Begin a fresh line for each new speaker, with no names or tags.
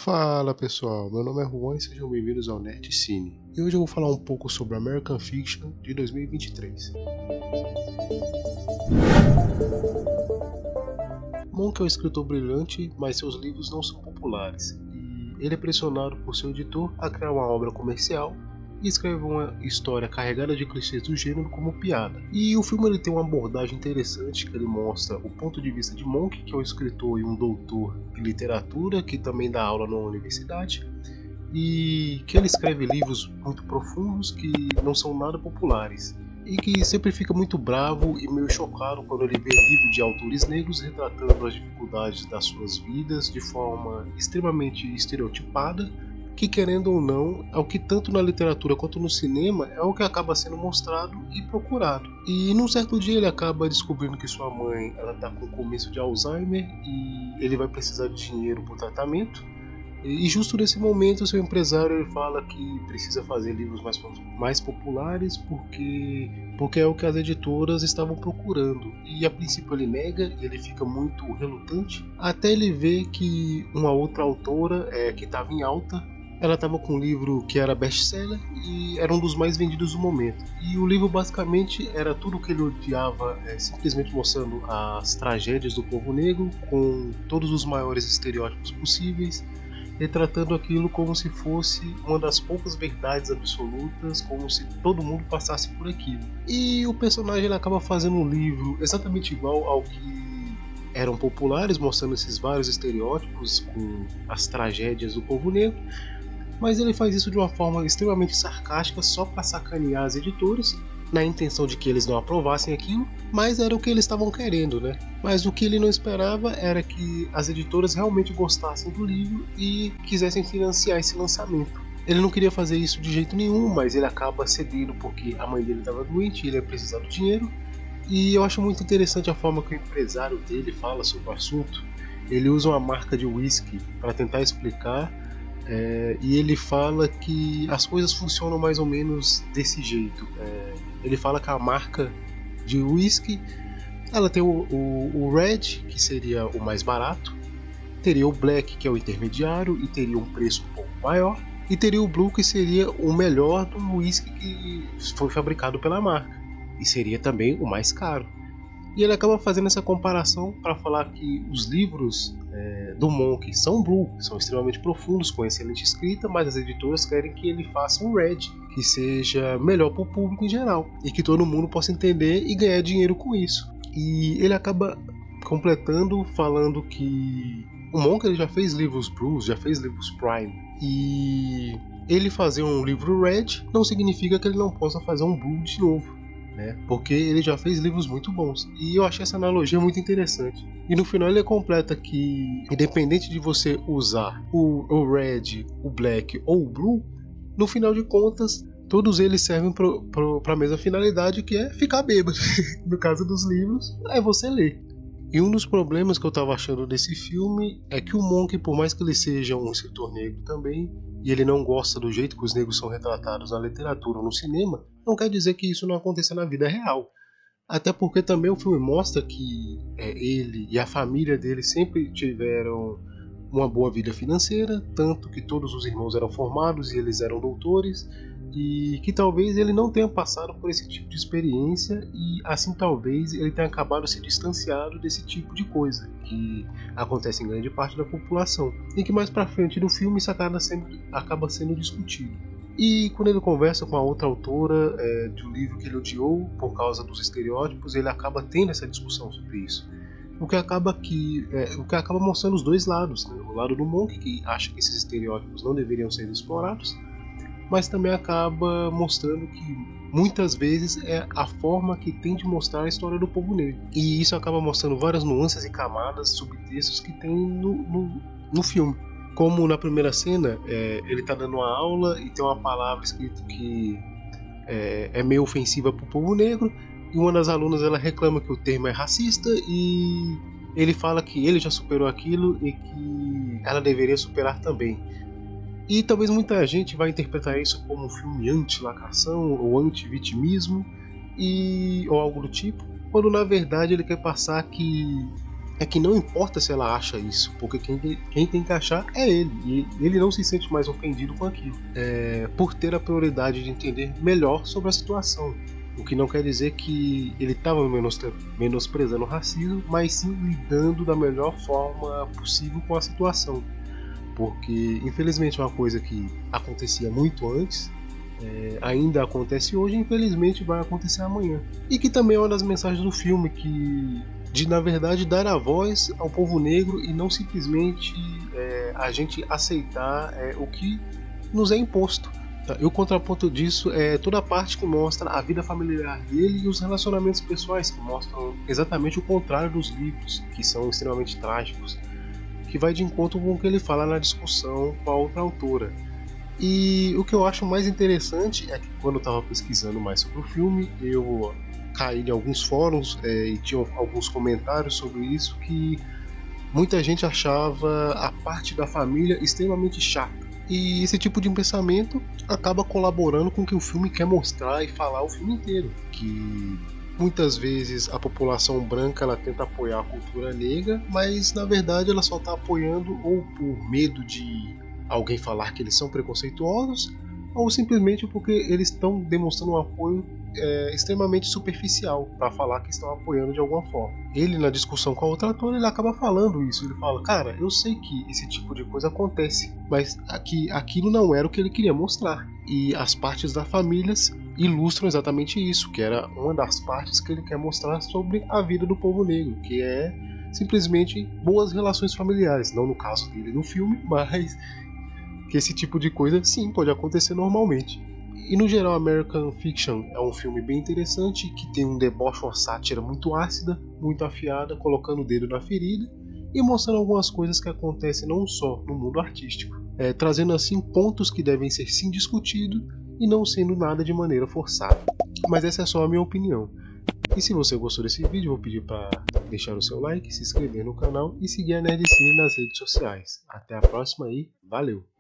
Fala pessoal, meu nome é Juan e sejam bem-vindos ao Nerd Cine. E hoje eu vou falar um pouco sobre American Fiction de 2023. Monk é um escritor brilhante, mas seus livros não são populares, e ele é pressionado por seu editor a criar uma obra comercial e escreve uma história carregada de clichês do gênero como piada. E o filme ele tem uma abordagem interessante que ele mostra o ponto de vista de Monk, que é um escritor e um doutor em literatura que também dá aula na universidade, e que ele escreve livros muito profundos que não são nada populares. E que sempre fica muito bravo e meio chocado quando ele vê livros de autores negros retratando as dificuldades das suas vidas de forma extremamente estereotipada, que querendo ou não, é o que tanto na literatura quanto no cinema é o que acaba sendo mostrado e procurado. E num certo dia ele acaba descobrindo que sua mãe ela está com começo de Alzheimer e ele vai precisar de dinheiro para o tratamento. E justo nesse momento, seu empresário ele fala que precisa fazer livros mais populares porque é o que as editoras estavam procurando. E a princípio ele nega, ele fica muito relutante, até ele ver que uma outra autora que estava em alta, ela estava com um livro que era best-seller e era um dos mais vendidos do momento. E o livro basicamente era tudo o que ele odiava, simplesmente mostrando as tragédias do povo negro com todos os maiores estereótipos possíveis, retratando aquilo como se fosse uma das poucas verdades absolutas, como se todo mundo passasse por aquilo. E o personagem ele acaba fazendo um livro exatamente igual ao que eram populares, mostrando esses vários estereótipos com as tragédias do povo negro, mas ele faz isso de uma forma extremamente sarcástica só para sacanear as editoras, na intenção de que eles não aprovassem aquilo, mas era o que eles estavam querendo, né? Mas o que ele não esperava era que as editoras realmente gostassem do livro e quisessem financiar esse lançamento. Ele não queria fazer isso de jeito nenhum, mas ele acaba cedendo porque a mãe dele estava doente e ele ia precisar do dinheiro. E eu acho muito interessante a forma que o empresário dele fala sobre o assunto. Ele usa uma marca de whisky para tentar explicar. E ele fala que as coisas funcionam mais ou menos desse jeito. Ele fala que a marca de whisky ela tem o Red, que seria o mais barato, teria o Black, que é o intermediário e teria um preço um pouco maior, e teria o Blue, que seria o melhor do whisky que foi fabricado pela marca e seria também o mais caro. E ele acaba fazendo essa comparação para falar que os livros do Monk são blue, são extremamente profundos, com excelente escrita, mas as editoras querem que ele faça um red, que seja melhor para o público em geral, e que todo mundo possa entender e ganhar dinheiro com isso. E ele acaba completando falando que o Monk ele já fez livros blues, já fez livros prime, e ele fazer um livro red não significa que ele não possa fazer um blue de novo, né? Porque ele já fez livros muito bons. E eu achei essa analogia muito interessante. E no final ele completa que, independente de você usar o Red, o Black ou o Blue, no final de contas, todos eles servem para a mesma finalidade, que é ficar bêbado. No caso dos livros, é você ler. E um dos problemas que eu estava achando desse filme é que o Monk, por mais que ele seja um escritor negro também, e ele não gosta do jeito que os negros são retratados na literatura ou no cinema, não quer dizer que isso não aconteça na vida real. Até porque também o filme mostra que ele e a família dele sempre tiveram uma boa vida financeira, tanto que todos os irmãos eram formados e eles eram doutores, e que talvez ele não tenha passado por esse tipo de experiência e assim talvez ele tenha acabado se distanciado desse tipo de coisa que acontece em grande parte da população e que mais pra frente no filme isso acaba sendo discutido. E quando ele conversa com a outra autora de um livro que ele odiou por causa dos estereótipos, ele acaba tendo essa discussão sobre isso. O que acaba mostrando os dois lados, né? O lado do Monk, que acha que esses estereótipos não deveriam ser explorados, mas também acaba mostrando que muitas vezes é a forma que tem de mostrar a história do povo negro. E isso acaba mostrando várias nuances e camadas, subtextos que tem no filme. Como na primeira cena, ele está dando uma aula e tem uma palavra escrita que é meio ofensiva para o povo negro, e uma das alunas ela reclama que o termo é racista e ele fala que ele já superou aquilo e que ela deveria superar também. E talvez muita gente vai interpretar isso como um filme anti-lacração ou anti-vitimismo ou algo do tipo, quando na verdade ele quer passar que é que não importa se ela acha isso, porque quem tem que achar é ele, e ele não se sente mais ofendido com aquilo, por ter a prioridade de entender melhor sobre a situação. O que não quer dizer que ele estava menosprezando o racismo, mas sim lidando da melhor forma possível com a situação. Porque, infelizmente, é uma coisa que acontecia muito antes, ainda acontece hoje e infelizmente vai acontecer amanhã. E que também é uma das mensagens do filme, de na verdade dar a voz ao povo negro e não simplesmente a gente aceitar o que nos é imposto. E o contraponto disso é toda a parte que mostra a vida familiar dele e os relacionamentos pessoais, que mostram exatamente o contrário dos livros, que são extremamente trágicos, que vai de encontro com o que ele fala na discussão com a outra autora. E o que eu acho mais interessante é que quando eu estava pesquisando mais sobre o filme, eu caí em alguns fóruns e tinha alguns comentários sobre isso, que muita gente achava a parte da família extremamente chata. E esse tipo de pensamento acaba colaborando com o que o filme quer mostrar e falar o filme inteiro, que muitas vezes a população branca ela tenta apoiar a cultura negra, mas na verdade ela só está apoiando ou por medo de alguém falar que eles são preconceituosos, ou simplesmente porque eles estão demonstrando um apoio extremamente superficial para falar que estão apoiando de alguma forma. Ele, na discussão com a outra atora, ele acaba falando isso. Ele fala, cara, eu sei que esse tipo de coisa acontece, mas aquilo não era o que ele queria mostrar. E as partes das famílias ilustram exatamente isso, que era uma das partes que ele quer mostrar sobre a vida do povo negro, que é simplesmente boas relações familiares, não no caso dele no filme, mas que esse tipo de coisa sim pode acontecer normalmente. E no geral, American Fiction é um filme bem interessante, que tem um deboche, uma sátira muito ácida, muito afiada, colocando o dedo na ferida e mostrando algumas coisas que acontecem não só no mundo artístico, trazendo assim pontos que devem ser sim discutidos e não sendo nada de maneira forçada. Mas essa é só a minha opinião. E se você gostou desse vídeo, eu vou pedir para deixar o seu like, se inscrever no canal e seguir a Nerdcine nas redes sociais. Até a próxima e valeu!